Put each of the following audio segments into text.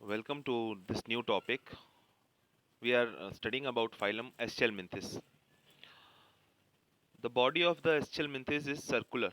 Welcome to this new topic. We are studying about phylum Aschelminthes. The body of the Aschelminthes is circular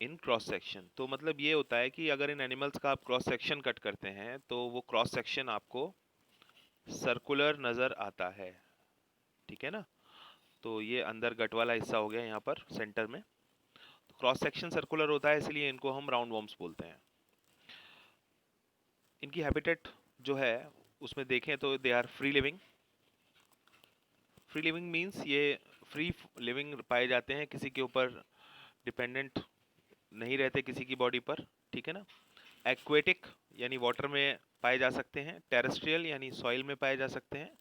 in cross section. तो मतलब ये होता है कि अगर इन एनिमल्स का आप क्रॉस सेक्शन कट करते हैं तो वो क्रॉस सेक्शन आपको सर्कुलर नजर आता है। ठीक है ना? तो ये अंदर गट वाला हिस्सा हो गया यहाँ पर सेंटर में। तो क्रॉस सेक्शन सर्कुलर होता है, इसलिए इनको हम राउंड वॉर्म्स बोलते हैं। इनकी हैबिटेट जो है उसमें देखें तो they are free living. Free living means ये फ्री लिविंग पाए जाते हैं, किसी के ऊपर डिपेंडेंट नहीं रहते किसी की बॉडी पर। ठीक है ना? एक्वेटिक यानी वाटर में पाए जा सकते हैं, टेरेस्ट्रियल यानी सॉइल में पाए जा सकते हैं,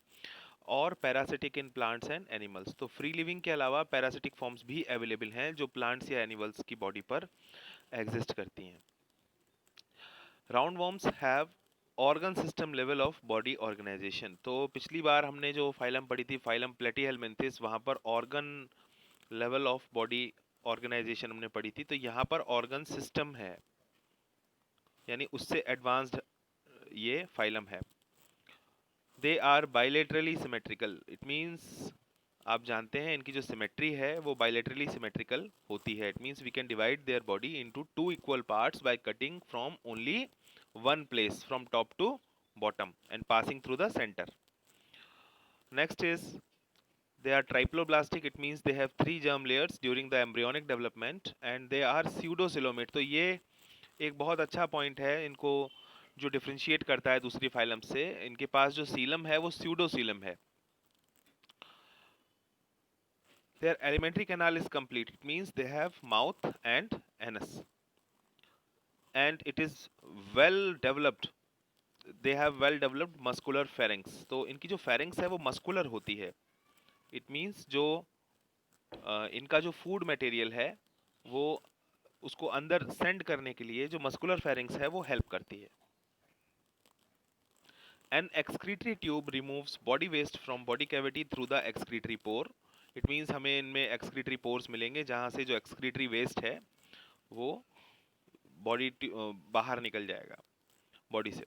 और parasitic in plants and animals. तो फ्री लिविंग के अलावा पैरासिटिक फॉर्म्स भी अवेलेबल हैं जो प्लांट्स या एनिमल्स की बॉडी पर एग्जिस्ट करती हैं। Roundworms have organ system level of body organisation. तो पिछली बार हमने जो फाइलम पढ़ी थी, फाइलम प्लेटीहेलमिन्थेस, वहां पर organ level of body organisation हमने पढ़ी थी। तो यहाँ पर ऑर्गन सिस्टम है, यानी उससे एडवांस्ड ये फाइलम है। They are bilaterally symmetrical. It means आप जानते हैं इनकी जो सिमेट्री है वो बाइलेटरली सिमेट्रिकल होती है। It means we can divide their body into two equal parts by cutting from only one place from top to bottom and passing through the center. Next is they are triploblastic. It means they have three germ layers during the embryonic development and they are pseudocoelomate. तो ये एक बहुत अच्छा point है, इनको जो differentiate करता है दूसरी फाइलम से। इनके पास जो सीलम है वो स्यूडोसीलम है। Their alimentary canal is complete. It means they have mouth and anus and it is well developed. They have well developed muscular pharynx. तो इनकी जो फेरेंक्स है वो मस्कुलर होती है। इट मींस जो इनका जो फूड मटेरियल है वो उसको अंदर सेंड करने के लिए जो मस्कुलर फेरेंक्स है वो हेल्प करती है। An excretory tube removes body waste from body cavity through the excretory pore. It means हमें इनमें एक्सक्रीटरी पोर्स मिलेंगे जहां से जो एक्सक्रीटरी वेस्ट है वो बॉडी बाहर निकल जाएगा बॉडी से।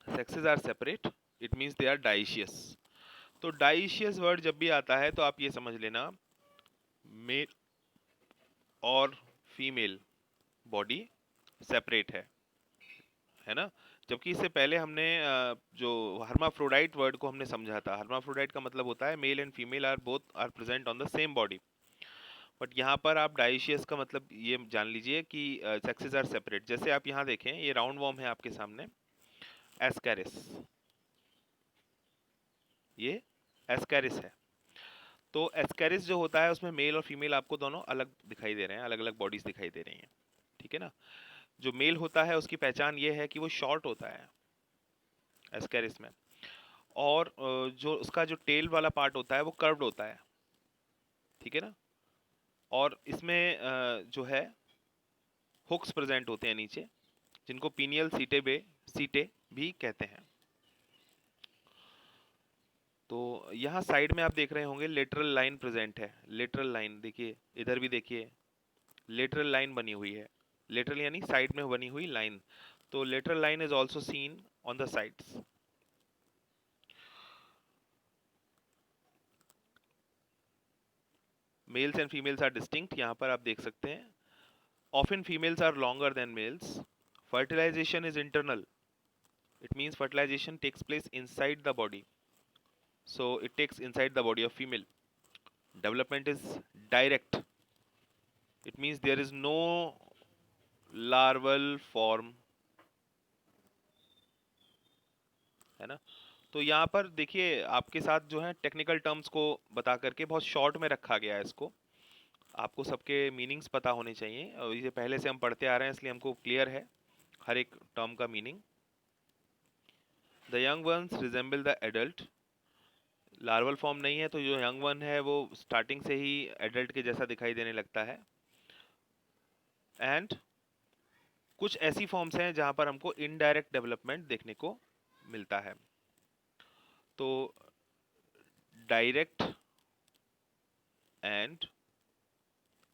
Sexes are separate. It means they are dioecious. तो डाइशियस वर्ड जब भी आता है तो आप ये समझ लेना मेल और फीमेल बॉडी सेपरेट है ना? जबकि इससे पहले हमने जो हर्माफ्रोडाइट वर्ड को हमने समझा था। हर्माफ्रोडाइट का मतलब होता है male and female are both are present on the same body. But यहाँ पर आप डाइशियस का मतलब ये जान लीजिए कि सेक्सेस आर सेपरेट। जैसे आप यहाँ देखें, ये राउंड वॉर्म है आपके सामने, एस्कैरिस। ये एस्कैरिस है। तो एस्कैरिस जो होता है उसमें मेल और फीमेल आपको दोनों अलग दिखाई दे रहे हैं, अलग अलग बॉडीज दिखाई दे रही हैं। ठीक है ना? जो मेल होता है उसकी पहचान ये है कि वो शॉर्ट होता है एस्कैरिस में, और जो उसका जो टेल वाला पार्ट होता है वो कर्व्ड होता है। ठीक है ना? और इसमें जो है हुक्स प्रेजेंट होते हैं नीचे, जिनको पीनियल सीटे भी कहते हैं। तो यहाँ साइड में आप देख रहे होंगे लेटरल लाइन प्रेजेंट है। लेटरल लाइन देखिए, इधर भी देखिए लेटरल लाइन बनी हुई है। लेटरल यानी साइड में बनी हुई लाइन। तो lateral line is also seen on the sides. Males and females are distinct, यहाँ पर आप देख सकते हैं। Often females are longer than males. Fertilisation is internal. It means fertilisation takes place inside the body, so it takes inside the body of female. Development is direct. It means there is no larval form, है ना? तो यहाँ पर देखिए आपके साथ जो है टेक्निकल टर्म्स को बता करके बहुत शॉर्ट में रखा गया है इसको। आपको सबके मीनिंग्स पता होने चाहिए, और ये पहले से हम पढ़ते आ रहे हैं इसलिए हमको क्लियर है हर एक टर्म का meaning. The young ones resemble the adult. Larval form नहीं है तो जो यंग वन है वो स्टार्टिंग से ही एडल्ट के जैसा दिखाई देने लगता है। एंड कुछ ऐसी फॉर्म्स हैं जहां पर हमको इनडायरेक्ट डेवलपमेंट देखने को मिलता है। तो direct and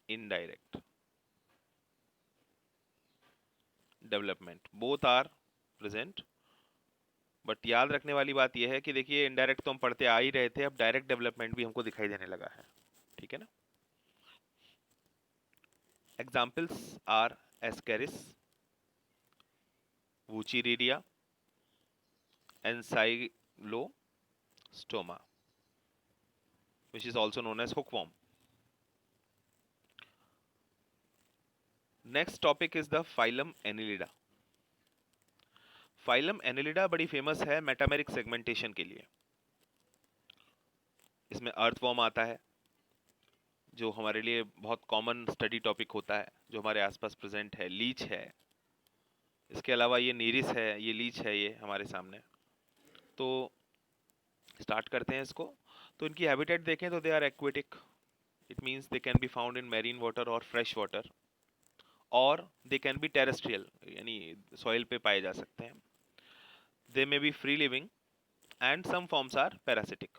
indirect. Development, both are present. But याद रखने वाली बात यह है कि देखिए इनडायरेक्ट तो हम पढ़ते आ ही रहे थे, अब डायरेक्ट डेवलपमेंट भी हमको दिखाई देने लगा है, ठीक है ना। Examples are Ascaris, Wuchereria, Ancylostoma, which is also known as hookworm. Next topic is the phylum Annelida. Phylum Annelida बड़ी फेमस है मेटामेरिक सेगमेंटेशन के लिए। इसमें अर्थवॉर्म आता है, जो हमारे लिए बहुत कॉमन स्टडी टॉपिक होता है, जो हमारे आसपास प्रेजेंट है। लीच है, इसके अलावा ये नीरिस है, ये लीच है, ये हमारे सामने। तो स्टार्ट करते हैं इसको। तो इनकी हैबिटेट देखें तो they are aquatic, it means they can be found in marine water और फ्रेश वाटर, और दे कैन बी टेरेस्ट्रियल, यानी सॉइल पे पाए जा सकते हैं। They may be free living and some forms are parasitic.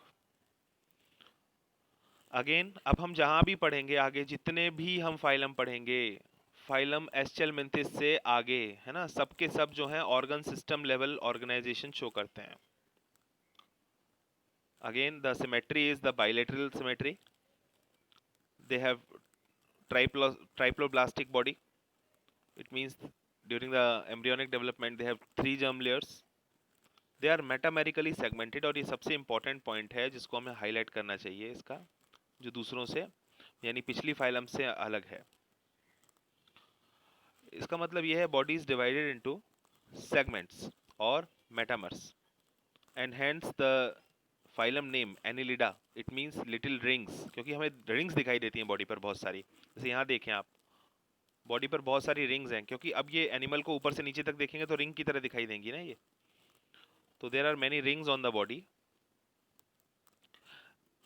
Again अब हम जहां भी पढ़ेंगे आगे, जितने भी हम फाइलम पढ़ेंगे, फाइलम एस्चेलमिंथिस से आगे, है ना, सबके सब जो हैं organ system level organisation show करते हैं। Again the symmetry is the bilateral symmetry, they have triploblastic body, it means during the embryonic development they have 3 germ layers, they are metamerically segmented। और ये सबसे इंपॉर्टेंट पॉइंट है जिसको हमें highlight करना चाहिए, इसका जो दूसरों से यानी पिछली फाइलम से अलग है। इसका मतलब यह है body is divided into segments और metameres, and hence the phylum name Annelida, it means little rings, क्योंकि हमें रिंग्स दिखाई देती हैं बॉडी पर बहुत सारी। जैसे यहाँ देखें आप, बॉडी पर बहुत सारी रिंग्स हैं, क्योंकि अब ये एनिमल को ऊपर से नीचे तक देखेंगे तो रिंग की तरह दिखाई देंगी ना ये। तो there are many rings on the body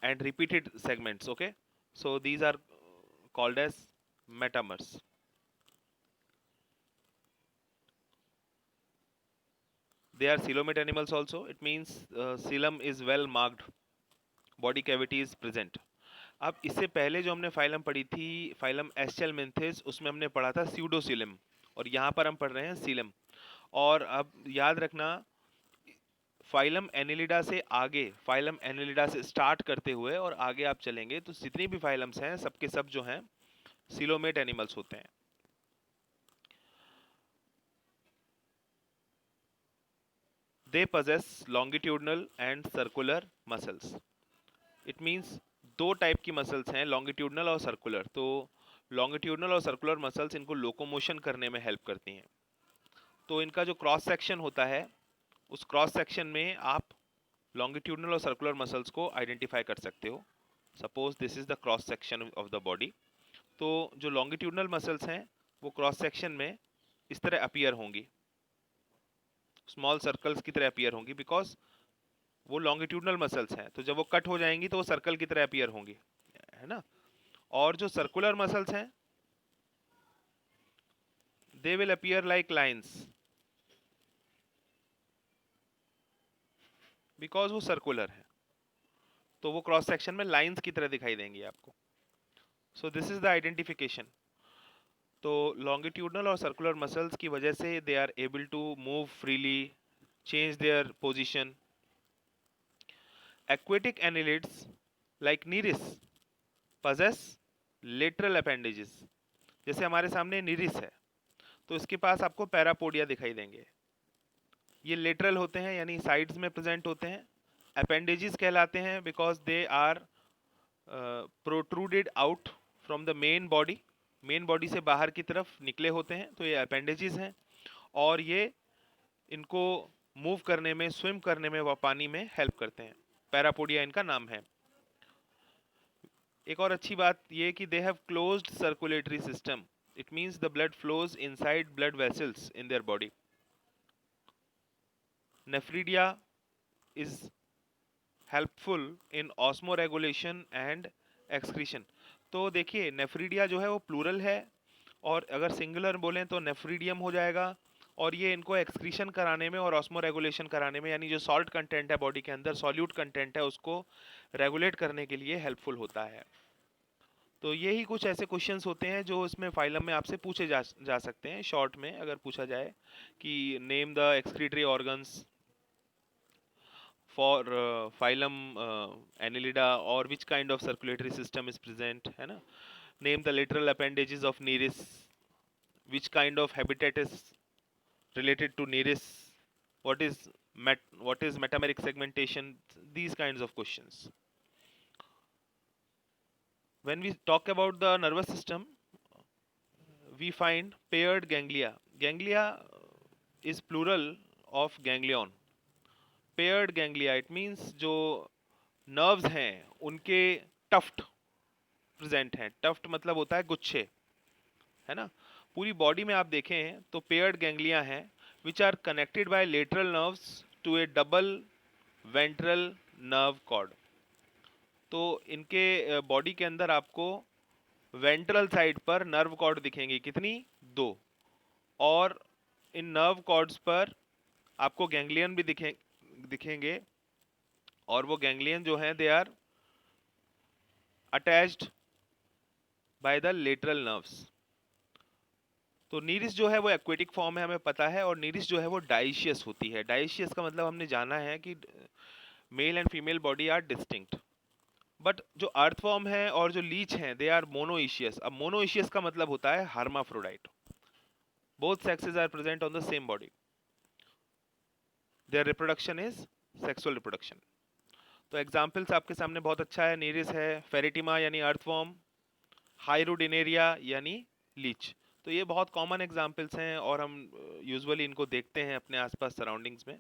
and repeated segments, okay, so these are called as metamers. They are coelomate animals also, it means coelom is well marked, body cavity is present. अब इससे पहले जो हमने phylum पढ़ी थी, phylum एस्चेलमिंथिस, उसमें हमने पढ़ा था स्यूडोसीलम, और यहाँ पर हम पढ़ रहे हैं सीलम। और अब याद रखना, फाइलम एनिलिडा से आगे, फाइलम एनिलिडा से स्टार्ट करते हुए और आगे आप चलेंगे तो जितनी भी फाइलम्स हैं सबके सब जो हैं सीलोमेट एनिमल्स होते हैं। They possess longitudinal and circular muscles. It means दो टाइप की मसल्स हैं, लॉन्गिट्यूडनल और सर्कुलर। तो लॉन्गिट्यूडनल और सर्कुलर मसल्स इनको लोकोमोशन करने में हेल्प करती हैं। तो इनका जो क्रॉस सेक्शन होता है, उस क्रॉस सेक्शन में आप लॉन्गिट्यूडनल और सर्कुलर मसल्स को आइडेंटिफाई कर सकते हो। Suppose this is the cross section of the body. तो जो लॉन्गिट्यूडनल मसल्स हैं वो क्रॉस सेक्शन में इस तरह अपीयर होंगी, स्मॉल सर्कल्स की तरह अपीयर होंगी, बिकॉज वो लॉन्गिट्यूडनल मसल्स हैं। तो जब वो कट हो जाएंगी तो वो सर्कल की तरह अपीयर होंगी, है ना। और जो सर्कुलर मसल्स हैं, they will appear like lines, because वो सर्कुलर है, तो वो क्रॉस सेक्शन में लाइंस की तरह दिखाई देंगी आपको। So this is the identification. तो लॉन्गिट्यूडनल और सर्कुलर मसल्स की वजह से they are able to move freely, change their position. Aquatic annelids like Nereis possess lateral appendages। जैसे हमारे सामने नीरिस है तो इसके पास आपको पैरापोडिया दिखाई देंगे, ये लेटरल होते हैं यानी साइड्स में प्रेजेंट होते हैं। अपेंडेजेस कहलाते हैं because they are protruded out from the main body, main body से बाहर की तरफ निकले होते हैं, तो ये अपेंडेजेस हैं। और ये इनको मूव करने में, स्विम करने में, व पानी में हेल्प करते हैं। पैरापोडिया इनका नाम है। एक और अच्छी बात ये कि they have closed circulatory system, it means the blood flows inside blood vessels in their body. Nephridia is helpful in osmoregulation and excretion. तो देखिए नेफ्रीडिया जो है वो प्लूरल है, और अगर सिंगुलर बोलें तो नेफ्रीडियम हो जाएगा। और ये इनको एक्सक्रीशन कराने में और ऑस्मोरेगुलेशन कराने में, यानी जो सॉल्ट कंटेंट है बॉडी के अंदर, सॉल्यूट कंटेंट है, उसको रेगुलेट करने के लिए हेल्पफुल होता है। तो यही कुछ ऐसे क्वेश्चंस होते हैं जो इसमें फाइलम में आपसे पूछे जा सकते हैं। शॉर्ट में अगर पूछा जाए कि name the excretory organs for phylum Annelida और which kind of circulatory system is present, है ना। Name the lateral appendages of Nereis, which kind of habitat is related to Nereis, what is what is metameric segmentation, these kinds of questions. When we talk about the nervous system, we find paired ganglia. Ganglia is plural of ganglion. Paired ganglia, it means जो nerves हैं उनके tuft present हैं. Tuft मतलब होता है गुच्छे, है ना। पूरी बॉडी में आप देखें तो पेयर्ड गैंग्लिया हैं which are connected by lateral nerves to a double ventral nerve cord. तो इनके बॉडी के अंदर आपको वेंट्रल साइड पर नर्व कॉर्ड दिखेंगे, कितनी, 2। और इन नर्व कॉर्ड्स पर आपको गैंग्लियन भी दिखेंगे। और वो गैंग्लियन जो हैं they are attached by the lateral nerves. तो नीरिस जो है वो एक्वेटिक फॉर्म है, हमें पता है। और नीरिस जो है वो डाइशियस होती है। डाइशियस का मतलब हमने जाना है कि male and female body are distinct. But जो अर्थवॉर्म है और जो लीच हैं दे आर मोनोइशियस। अब मोनोइशियस का मतलब होता है hermaphrodite. Both sexes are present on the same body, their reproduction is sexual reproduction. तो एग्जाम्पल्स आपके सामने बहुत अच्छा है। नीरिस है, फेरिटिमा यानी अर्थवॉर्म, हाइरोडिनेरिया यानी लीच। तो ये बहुत कॉमन एग्जाम्पल्स हैं और हम यूजुअली इनको देखते हैं अपने आसपास सराउंडिंग्स में।